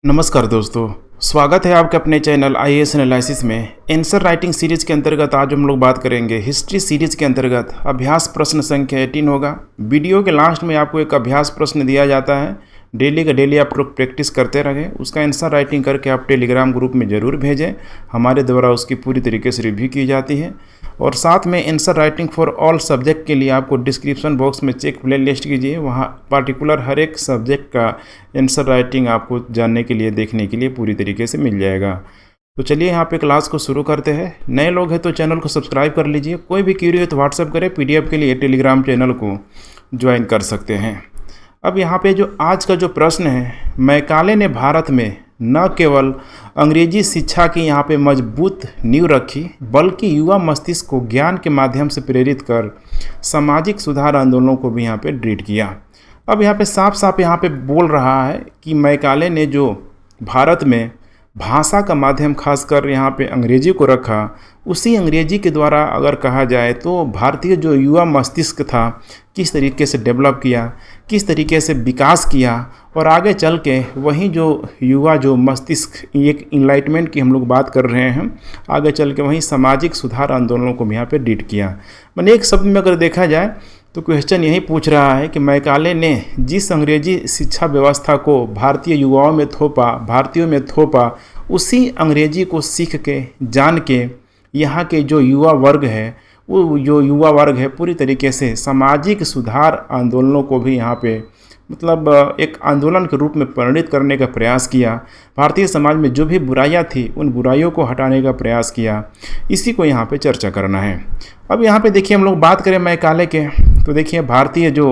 नमस्कार दोस्तों, स्वागत है आपके अपने चैनल आईएएस एनालिसिस में। आंसर राइटिंग सीरीज के अंतर्गत आज हम लोग बात करेंगे हिस्ट्री सीरीज के अंतर्गत अभ्यास प्रश्न संख्या 18 होगा। वीडियो के लास्ट में आपको एक अभ्यास प्रश्न दिया जाता है, डेली का डेली आप लोग प्रैक्टिस करते रहें। उसका आंसर राइटिंग करके आप टेलीग्राम ग्रुप में ज़रूर भेजें, हमारे द्वारा उसकी पूरी तरीके से रिव्यू की जाती है। और साथ में answer writing for all subject के लिए आपको डिस्क्रिप्शन बॉक्स में चेक प्ले लिस्ट कीजिए, वहाँ पार्टिकुलर हर एक सब्जेक्ट का आंसर राइटिंग आपको जानने के लिए देखने के लिए पूरी तरीके से मिल जाएगा। तो चलिए यहाँ पे क्लास को शुरू करते हैं। नए लोग हैं तो चैनल को सब्सक्राइब कर लीजिए, कोई भी क्यूरी हो तो व्हाट्सअप करें, पीडीएफ के लिए टेलीग्राम चैनल को ज्वाइन कर सकते हैं। अब यहाँ पे जो आज का जो प्रश्न है, मैकाले ने भारत में न केवल अंग्रेजी शिक्षा की यहाँ पे मजबूत नींव रखी, बल्कि युवा मस्तिष्क को ज्ञान के माध्यम से प्रेरित कर सामाजिक सुधार आंदोलनों को भी यहाँ पे ड्रीट किया। अब यहाँ पे साफ साफ यहाँ पे बोल रहा है कि मैकाले ने जो भारत में भाषा का माध्यम खासकर यहाँ पे अंग्रेजी को रखा, उसी अंग्रेजी के द्वारा अगर कहा जाए तो भारतीय जो युवा मस्तिष्क था किस तरीके से डेवलप किया, किस तरीके से विकास किया, और आगे चल के वही जो युवा जो मस्तिष्क एक इनलाइटमेंट की हम लोग बात कर रहे हैं, आगे चल के वहीं सामाजिक सुधार आंदोलनों को भी यहाँ पे डीट किया। मैंने एक शब्द में अगर देखा जाए तो क्वेश्चन यही पूछ रहा है कि मैकाले ने जिस अंग्रेजी शिक्षा व्यवस्था को भारतीय युवाओं में थोपा, भारतीयों में थोपा, उसी अंग्रेजी को सीख के जान के यहाँ के जो युवा वर्ग है, वो जो युवा वर्ग है पूरी तरीके से सामाजिक सुधार आंदोलनों को भी यहाँ पे मतलब एक आंदोलन के रूप में परिणित करने का प्रयास किया। भारतीय समाज में जो भी बुराइयाँ थी उन बुराइयों को हटाने का प्रयास किया। इसी को यहाँ पे चर्चा करना है। अब यहाँ पे देखिए हम लोग बात करें मैकाले के, तो देखिए भारतीय जो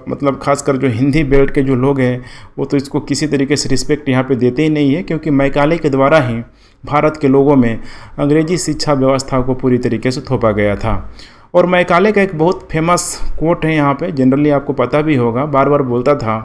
मतलब खासकर जो हिंदी बेल्ट के जो लोग हैं वो तो इसको किसी तरीके से रिस्पेक्ट यहाँ पे देते ही नहीं है, क्योंकि मैकाले के द्वारा ही भारत के लोगों में अंग्रेजी शिक्षा व्यवस्था को पूरी तरीके से थोपा गया था। और मैकाले का एक बहुत फेमस कोट है यहाँ पे, जनरली आपको पता भी होगा, बार बार बोलता था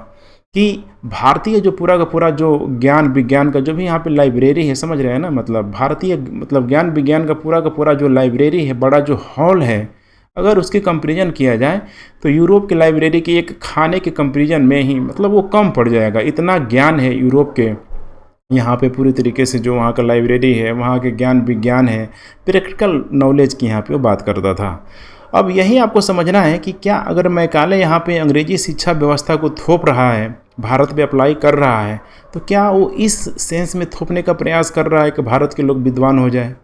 कि भारतीय जो पूरा का पूरा जो ज्ञान विज्ञान का जो भी यहाँ पे लाइब्रेरी है, समझ रहे हैं ना, मतलब भारतीय मतलब ज्ञान विज्ञान का पूरा जो लाइब्रेरी है, बड़ा जो हॉल है, अगर उसकी कंपेरिजन किया जाए तो यूरोप की लाइब्रेरी की एक खाने के कंपेरिजन में ही मतलब वो कम पड़ जाएगा। इतना ज्ञान है यूरोप के यहाँ पे पूरी तरीके से जो वहाँ का लाइब्रेरी है, वहाँ के ज्ञान विज्ञान है, प्रैक्टिकल नॉलेज की यहाँ पे वो बात करता था। अब यही आपको समझना है कि क्या अगर मैकाले यहाँ पे अंग्रेजी शिक्षा व्यवस्था को थोप रहा है, भारत पे अप्लाई कर रहा है, तो क्या वो इस सेंस में थोपने का प्रयास कर रहा है कि भारत के लोग विद्वान हो जाए,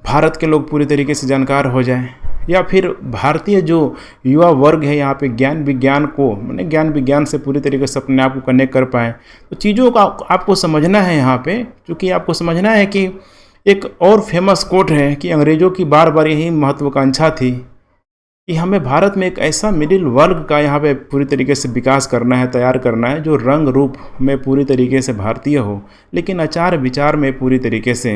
भारत के लोग पूरी तरीके से जानकार हो जाए, या फिर भारतीय जो युवा वर्ग है यहाँ पे ज्ञान विज्ञान को मैंने ज्ञान विज्ञान से पूरी तरीके से अपने आप को कनेक्ट कर पाए। तो चीज़ों का आपको समझना है यहाँ पे, क्योंकि आपको समझना है कि एक और फेमस कोट है कि अंग्रेज़ों की बार बार यही महत्वाकांक्षा थी कि हमें भारत में एक ऐसा मिडिल वर्ग का यहाँ पे पूरी तरीके से विकास करना है, तैयार करना है, जो रंग रूप में पूरी तरीके से भारतीय हो, लेकिन आचार विचार में पूरी तरीके से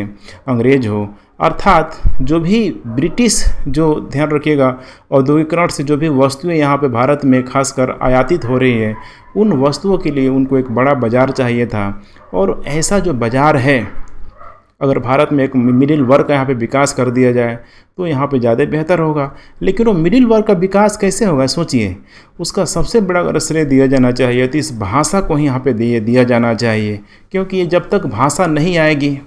अंग्रेज हो। अर्थात जो भी ब्रिटिश, जो ध्यान रखिएगा, औद्योगिकरण से जो भी वस्तुएं यहाँ पे भारत में खासकर आयातित हो रही है, उन वस्तुओं के लिए उनको एक बड़ा बाज़ार चाहिए था। और ऐसा जो बाज़ार है, अगर भारत में एक मिडिल वर्ग का यहाँ पे विकास कर दिया जाए तो यहाँ पे ज़्यादा बेहतर होगा। लेकिन वो मिडिल वर्ग का विकास कैसे होगा, सोचिए। उसका सबसे बड़ा अगर श्रेय दिया जाना चाहिए तो इस भाषा को ही यहाँ पे दिया जाना चाहिए, क्योंकि ये जब तक भाषा नहीं आएगी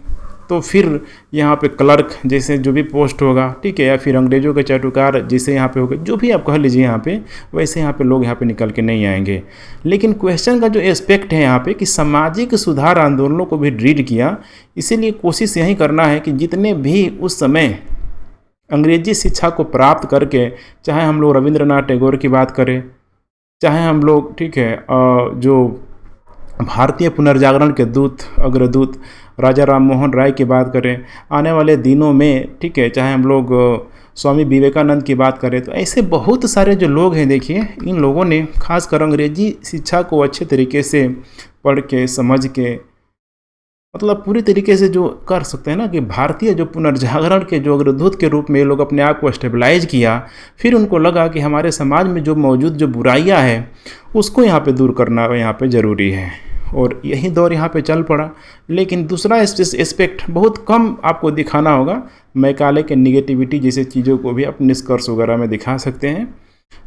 तो फिर यहाँ पे क्लर्क जैसे जो भी पोस्ट होगा, ठीक है, या फिर अंग्रेज़ों के चाटुकार जैसे यहाँ पे होगा, जो भी आप कह लीजिए यहाँ पे, वैसे यहाँ पे लोग यहाँ पे निकल के नहीं आएंगे। लेकिन क्वेश्चन का जो एस्पेक्ट है यहाँ पे कि सामाजिक सुधार आंदोलनों को भी ड्रीड किया, इसीलिए कोशिश यही करना है कि जितने भी उस समय अंग्रेजी शिक्षा को प्राप्त करके, चाहे हम लोग रविंद्रनाथ टैगोर की बात करें, चाहे हम लोग, ठीक है, जो भारतीय पुनर्जागरण के दूत अग्रदूत राजा राम मोहन राय की बात करें, आने वाले दिनों में, ठीक है, चाहे हम लोग स्वामी विवेकानंद की बात करें, तो ऐसे बहुत सारे जो लोग हैं, देखिए इन लोगों ने खासकर अंग्रेजी शिक्षा को अच्छे तरीके से पढ़ के समझ के मतलब पूरी तरीके से जो कर सकते हैं ना कि भारतीय जो पुनर्जागरण के जो अग्रदूत के रूप में ये लोग अपने आप को स्टेबलाइज किया। फिर उनको लगा कि हमारे समाज में जो मौजूद जो बुराइयां हैं उसको यहाँ पे दूर करना यहाँ पे ज़रूरी है, और यही दौर यहाँ पे चल पड़ा। लेकिन दूसरा एस्पेक्ट बहुत कम आपको दिखाना होगा, मैकाले के निगेटिविटी जैसे चीज़ों को भी आप निष्कर्ष वगैरह में दिखा सकते हैं,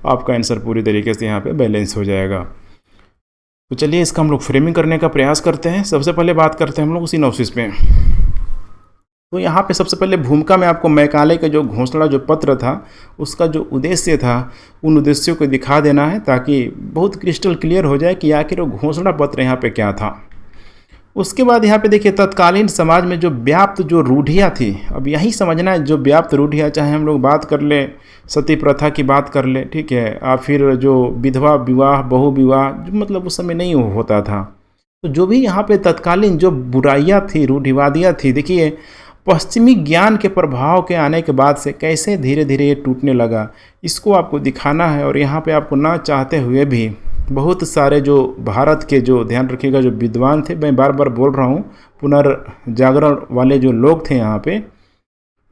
आपका आंसर पूरी तरीके से यहाँ पे बैलेंस हो जाएगा। तो चलिए इसका हम लोग फ्रेमिंग करने का प्रयास करते हैं। सबसे पहले बात करते हैं हम लोग सिनॉप्सिस पे। तो यहाँ पे सबसे पहले भूमिका में आपको मैकाले का जो घोषणा जो पत्र था उसका जो उद्देश्य था उन उद्देश्यों को दिखा देना है, ताकि बहुत क्रिस्टल क्लियर हो जाए कि आखिर वो घोषणा पत्र यहाँ पे क्या था। उसके बाद यहाँ पे देखिए तत्कालीन समाज में जो व्याप्त जो रूढ़ियाँ थी, अब यही समझना है जो व्याप्त रूढ़ियाँ, चाहे हम लोग बात कर लें सती प्रथा की बात कर लें, ठीक है, या फिर जो विधवा विवाह बहु विवाह जो मतलब उस समय नहीं होता था। तो जो भी यहाँ पे तत्कालीन जो बुराइयाँ थी, रूढ़िवादियाँ थी, देखिए पश्चिमी ज्ञान के प्रभाव के आने के बाद से कैसे धीरे धीरे ये टूटने लगा, इसको आपको दिखाना है। और यहाँ पे आपको ना चाहते हुए भी बहुत सारे जो भारत के जो ध्यान रखिएगा जो विद्वान थे, मैं बार बार बोल रहा हूँ, पुनर्जागरण वाले जो लोग थे यहाँ पे,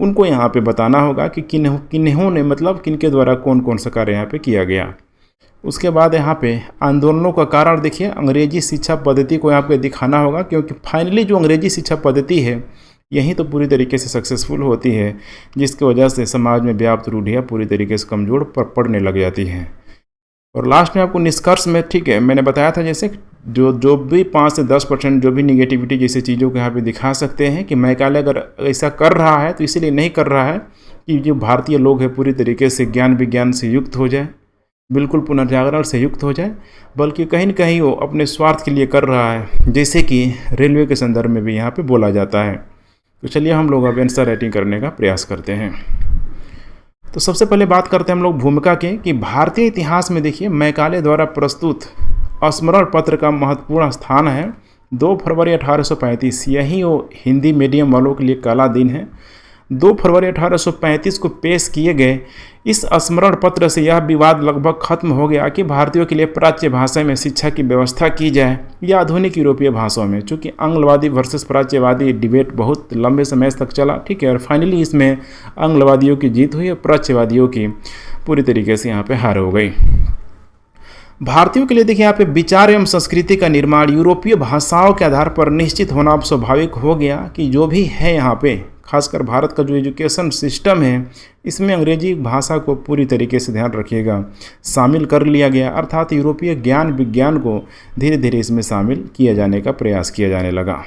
उनको यहाँ पे बताना होगा कि किन्होंने मतलब किनके द्वारा कौन कौन सा कार्य यहाँ पे किया गया। उसके बाद यहाँ पे आंदोलनों का कारण देखिए अंग्रेजी शिक्षा पद्धति को यहाँ पे दिखाना होगा, क्योंकि फाइनली जो अंग्रेजी शिक्षा पद्धति है यही तो पूरी तरीके से सक्सेसफुल होती है, जिसकी वजह से समाज में व्याप्त रूढ़ियाँ पूरी तरीके से कमज़ोर पड़ने लग जाती हैं। और लास्ट में आपको निष्कर्ष में, ठीक है, मैंने बताया था जैसे जो भी 5 से 10% जो भी निगेटिविटी जैसे चीज़ों को यहाँ पे दिखा सकते हैं कि मैकाले अगर ऐसा कर रहा है तो इसीलिए नहीं कर रहा है कि जो भारतीय लोग हैं पूरी तरीके से ज्ञान विज्ञान से युक्त हो जाए, बिल्कुल पुनर्जागरण से युक्त हो जाए, बल्कि कहीं न कहीं वो अपने स्वार्थ के लिए कर रहा है, जैसे कि रेलवे के संदर्भ में भी यहाँ पे बोला जाता है। तो चलिए हम लोग अब आंसर राइटिंग करने का प्रयास करते हैं। तो सबसे पहले बात करते हैं हम लोग भूमिका के कि भारतीय इतिहास में देखिए मैकाले द्वारा प्रस्तुत स्मरण पत्र का महत्वपूर्ण स्थान है। 2 फरवरी 1835 यही वो हिंदी मीडियम वालों के लिए काला दिन है। 2 फरवरी 1835 को पेश किए गए इस स्मरण पत्र से यह विवाद लगभग खत्म हो गया कि भारतीयों के लिए प्राच्य भाषा में शिक्षा की व्यवस्था की जाए या आधुनिक यूरोपीय भाषाओं में। चूँकि आंग्लवादी वर्सेस प्राच्यवादी डिबेट बहुत लंबे समय तक चला, ठीक है, और फाइनली इसमें आंग्लवादियों की जीत हुई और प्राच्यवादियों की पूरी तरीके से यहाँ पे हार हो गई। भारतीयों के लिए देखिए यहाँ पे विचार एवं संस्कृति का निर्माण यूरोपीय भाषाओं के आधार पर निश्चित होना अब स्वाभाविक हो गया कि जो भी है यहाँ पे खासकर भारत का जो एजुकेशन सिस्टम है इसमें अंग्रेजी भाषा को पूरी तरीके से ध्यान रखिएगा शामिल कर लिया गया, अर्थात यूरोपीय ज्ञान विज्ञान को धीरे धीरे इसमें शामिल किया जाने का प्रयास किया जाने लगा।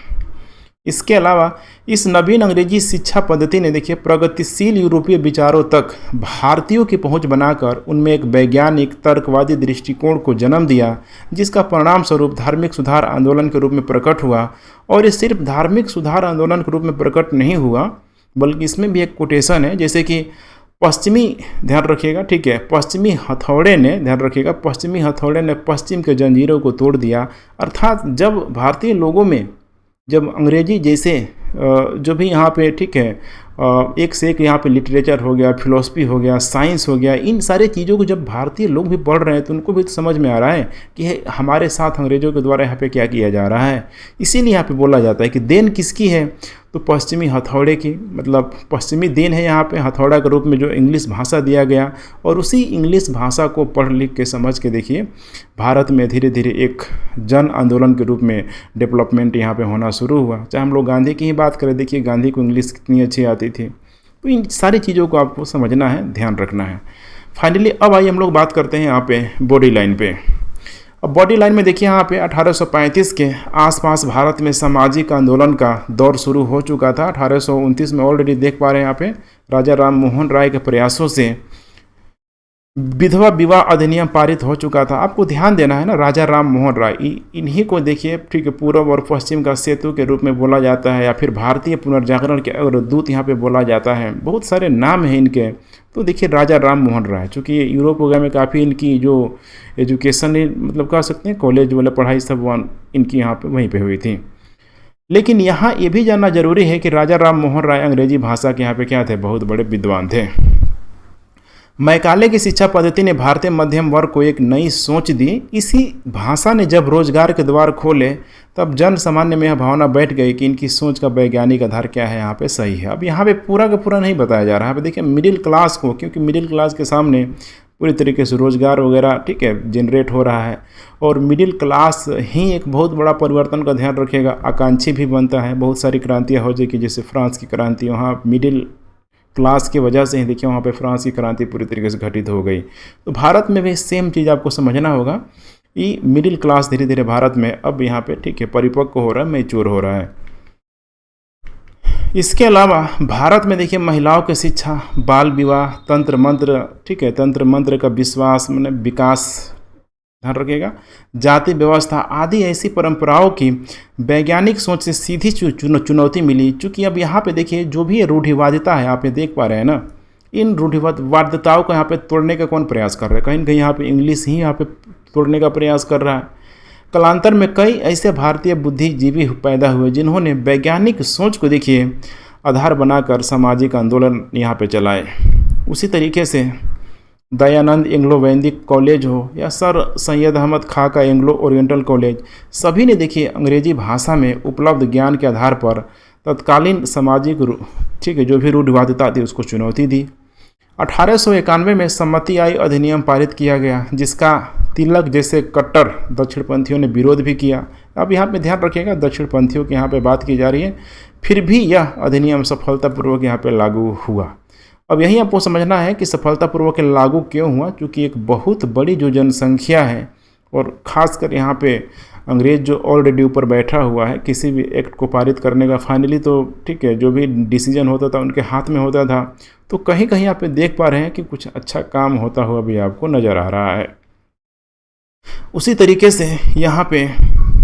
इसके अलावा इस नवीन अंग्रेजी शिक्षा पद्धति ने देखिए प्रगतिशील यूरोपीय विचारों तक भारतीयों की पहुंच बनाकर उनमें एक वैज्ञानिक तर्कवादी दृष्टिकोण को जन्म दिया, जिसका परिणाम स्वरूप धार्मिक सुधार आंदोलन के रूप में प्रकट हुआ। और ये सिर्फ धार्मिक सुधार आंदोलन के रूप में प्रकट नहीं हुआ, बल्कि इसमें भी एक कोटेशन है, जैसे कि पश्चिमी, ध्यान रखिएगा, ठीक है, पश्चिमी हथौड़े ने, ध्यान रखिएगा, पश्चिमी हथौड़े ने पश्चिम के जंजीरों को तोड़ दिया। अर्थात जब भारतीय लोगों में जब अंग्रेजी जैसे जो भी यहाँ पे, ठीक है, एक से एक यहाँ पे लिटरेचर हो गया, फिलॉसफी हो गया, साइंस हो गया, इन सारे चीज़ों को जब भारतीय लोग भी पढ़ रहे हैं तो उनको भी तो समझ में आ रहा है कि हमारे साथ अंग्रेज़ों के द्वारा यहाँ पे क्या किया जा रहा है। इसीलिए यहाँ पे बोला जाता है कि देन किसकी है, तो पश्चिमी हथौड़े की, मतलब पश्चिमी देन है यहाँ पे हथौड़ा के रूप में जो इंग्लिश भाषा दिया गया। और उसी इंग्लिश भाषा को पढ़ लिख के समझ के देखिए भारत में धीरे धीरे एक जन आंदोलन के रूप में डेवलपमेंट यहाँ पे होना शुरू हुआ। चाहे हम लोग गांधी की ही बात करें, देखिए गांधी को इंग्लिश कितनी अच्छी आती थी। तो इन सारी चीज़ों को आपको समझना है, ध्यान रखना है। फाइनली अब आइए हम लोग बात करते हैं यहाँ पे बॉडी लाइन पे। अब बॉडी लाइन में देखिए यहाँ पे 1835 के आसपास भारत में सामाजिक आंदोलन का दौर शुरू हो चुका था। 1829 में ऑलरेडी देख पा रहे हैं यहाँ पे राजा राम मोहन राय के प्रयासों से विधवा विवाह अधिनियम पारित हो चुका था। आपको ध्यान देना है ना, राजा राम मोहन राय, इन्हीं को देखिए, ठीक है, पूर्व और पश्चिम का सेतु के रूप में बोला जाता है, या फिर भारतीय पुनर्जागरण के अग्रदूत यहाँ पे बोला जाता है। बहुत सारे नाम हैं इनके। तो देखिए राजा राम मोहन राय, चूँकि यूरोप वगैरह में काफ़ी इनकी जो एजुकेशन मतलब कह सकते हैं कॉलेज वाला पढ़ाई सब इनकी यहाँ पे वहीं पे हुई थी। लेकिन यहाँ ये भी जानना जरूरी है कि राजा राम मोहन राय अंग्रेजी भाषा के यहाँ पे क्या थे, बहुत बड़े विद्वान थे। मैकाले की शिक्षा पद्धति ने भारतीय मध्यम वर्ग को एक नई सोच दी। इसी भाषा ने जब रोजगार के द्वार खोले तब जन सामान्य में यह भावना बैठ गई कि इनकी सोच का वैज्ञानिक आधार क्या है, यहाँ पे सही है। अब यहाँ पे पूरा का पूरा नहीं बताया जा रहा है। यहाँ पे देखिए मिडिल क्लास को, क्योंकि मिडिल क्लास के सामने पूरी तरीके से रोजगार वगैरह, ठीक है, जनरेट हो रहा है, और मिडिल क्लास ही एक बहुत बड़ा परिवर्तन का ध्यान रखेगा, आकांक्षी भी बनता है। बहुत सारी क्रांतियाँ हो जाएगी, जैसे फ्रांस की क्रांति, वहाँ मिडिल क्लास की वजह से ही देखिए वहाँ पे फ्रांस की क्रांति पूरी तरीके से घटित हो गई। तो भारत में भी सेम चीज़ आपको समझना होगा। ये मिडिल क्लास धीरे धीरे भारत में अब यहाँ पे ठीक है परिपक्व हो रहा है, मैच्योर हो रहा है। इसके अलावा भारत में देखिए महिलाओं की शिक्षा, बाल विवाह, तंत्र मंत्र, ठीक है तंत्र मंत्र का विश्वास मैंने विकास, ध्यान रखिएगा, जाति व्यवस्था आदि ऐसी परंपराओं की वैज्ञानिक सोच से सीधी चुनौती मिली। चूँकि अब यहाँ पे देखिए जो भी रूढ़िवादिता है, आप ये देख पा रहे हैं ना, इन रूढ़िवादिताओं को यहाँ पे तोड़ने का कौन प्रयास कर रहा है? कहीं ना कहीं यहाँ पे इंग्लिश ही यहाँ पे तोड़ने का प्रयास कर रहा है। कालांतर में कई ऐसे भारतीय बुद्धिजीवी पैदा हुए जिन्होंने वैज्ञानिक सोच को देखिए आधार बनाकर सामाजिक आंदोलन यहाँ पे चलाए। उसी तरीके से दयानंद एंग्लो वैदिक कॉलेज हो या सर सैयद अहमद खां का एंग्लो ओरिएंटल कॉलेज, सभी ने देखिए अंग्रेजी भाषा में उपलब्ध ज्ञान के आधार पर तत्कालीन सामाजिक ठीक है जो भी रूढ़िवादिता थी उसको चुनौती दी। 1891 में सम्मति आई अधिनियम पारित किया गया, जिसका तिलक जैसे कट्टर दक्षिणपंथियों ने विरोध भी किया। अब यहाँ पे ध्यान रखिएगा दक्षिणपंथियों की यहाँ पे बात की जा रही है, फिर भी यह अधिनियम सफलतापूर्वक यहाँ पे लागू हुआ। अब यही आपको समझना है कि सफलतापूर्वक लागू क्यों हुआ, क्योंकि एक बहुत बड़ी जो जनसंख्या है और ख़ासकर यहाँ पे अंग्रेज जो ऑलरेडी ऊपर बैठा हुआ है, किसी भी एक्ट को पारित करने का फाइनली तो ठीक है जो भी डिसीजन होता था उनके हाथ में होता था। तो कहीं कहीं आप देख पा रहे हैं कि कुछ अच्छा काम होता हुआ भी आपको नज़र आ रहा है। उसी तरीके से यहाँ पे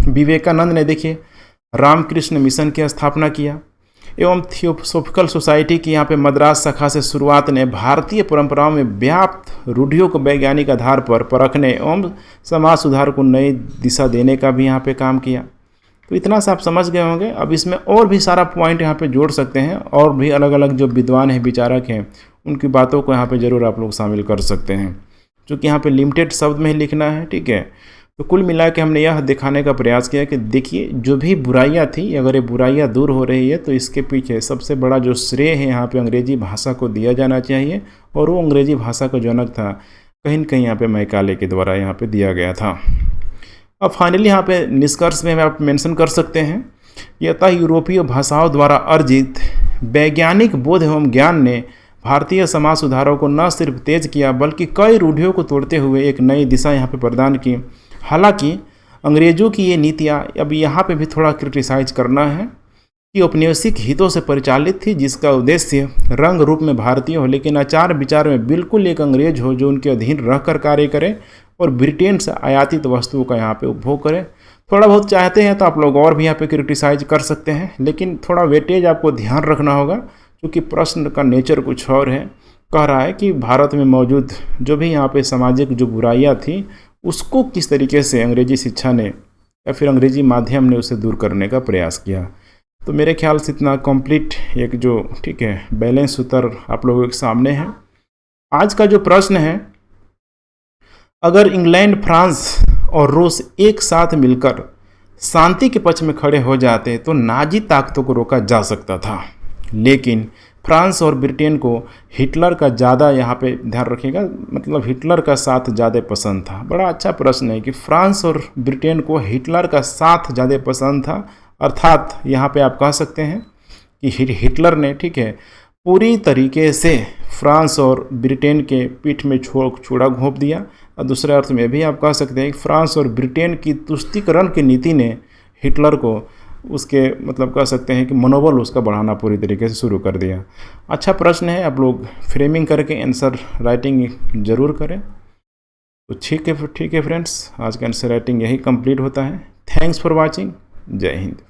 विवेकानंद ने देखिए रामकृष्ण मिशन की स्थापना किया एवं थियोसॉफिकल सोसाइटी की यहाँ पे मद्रास शाखा से शुरुआत ने भारतीय परंपराओं में व्याप्त रूढ़ियों को वैज्ञानिक आधार पर परखने एवं समाज सुधार को नई दिशा देने का भी यहाँ पे काम किया। तो इतना सा आप समझ गए होंगे। अब इसमें और भी सारा पॉइंट यहाँ पे जोड़ सकते हैं और भी अलग अलग जो विद्वान हैं विचारक हैं उनकी बातों को यहाँ पे ज़रूर आप लोग शामिल कर सकते हैं, क्योंकि यहाँ पे लिमिटेड शब्द में ही लिखना है, ठीक है। तो कुल मिला के हमने यह दिखाने का प्रयास किया कि देखिए जो भी बुराइयां थी, अगर ये बुराइयां दूर हो रही है तो इसके पीछे सबसे बड़ा जो श्रेय है यहाँ पे अंग्रेजी भाषा को दिया जाना चाहिए, और वो अंग्रेजी भाषा का जनक था कहीं न कहीं यहाँ पे मैकाले के द्वारा यहाँ पे दिया गया था। अब फाइनली यहाँ पे निष्कर्ष में आप मेंशन कर सकते हैं, यथा यूरोपीय भाषाओं द्वारा अर्जित वैज्ञानिक बोध एवं ज्ञान ने भारतीय समाज सुधारों को न सिर्फ तेज किया बल्कि कई रूढ़ियों को तोड़ते हुए एक नई दिशा यहाँ पे प्रदान की। हालांकि अंग्रेजों की ये नीतियाँ अब यहाँ पे भी थोड़ा क्रिटिसाइज करना है कि औपनिवेशिक हितों से परिचालित थी, जिसका उद्देश्य रंग रूप में भारतीय हो लेकिन आचार विचार में बिल्कुल एक अंग्रेज हो जो उनके अधीन रहकर कार्य करे और ब्रिटेन से आयातित वस्तुओं का यहाँ पे उपभोग करे। थोड़ा बहुत चाहते हैं तो आप लोग और भी यहाँ पे क्रिटिसाइज कर सकते हैं, लेकिन थोड़ा वेटेज आपको ध्यान रखना होगा, क्योंकि प्रश्न का नेचर कुछ और है। कह रहा है कि भारत में मौजूद जो भी यहाँ पे सामाजिक जो बुराइयाँ थी उसको किस तरीके से अंग्रेजी शिक्षा ने या फिर अंग्रेजी माध्यम ने उसे दूर करने का प्रयास किया। तो मेरे ख्याल से इतना कंप्लीट एक जो ठीक है बैलेंस उत्तर आप लोगों के सामने है। आज का जो प्रश्न है, अगर इंग्लैंड, फ्रांस और रूस एक साथ मिलकर शांति के पक्ष में खड़े हो जाते तो नाजी ताकतों को रोका जा सकता था, लेकिन फ्रांस और ब्रिटेन को हिटलर का ज़्यादा यहाँ पे ध्यान रखिएगा, मतलब हिटलर का साथ ज़्यादा पसंद था। बड़ा अच्छा प्रश्न है कि फ्रांस और ब्रिटेन को हिटलर का साथ ज़्यादा पसंद था, अर्थात यहाँ पे आप कह सकते हैं कि हिटलर ने ठीक है पूरी तरीके से फ्रांस और ब्रिटेन के पीठ में छुरा घोंप दिया। और दूसरे अर्थ में भी आप कह सकते हैं कि फ्रांस और ब्रिटेन की तुष्टीकरण की नीति ने हिटलर को उसके मतलब कह सकते हैं कि मनोबल उसका बढ़ाना पूरी तरीके से शुरू कर दिया। अच्छा प्रश्न है, आप लोग फ्रेमिंग करके आंसर राइटिंग ज़रूर करें। तो ठीक है फ्रेंड्स, आज का आंसर राइटिंग यही कंप्लीट होता है। Thanks for watching. जय हिंद।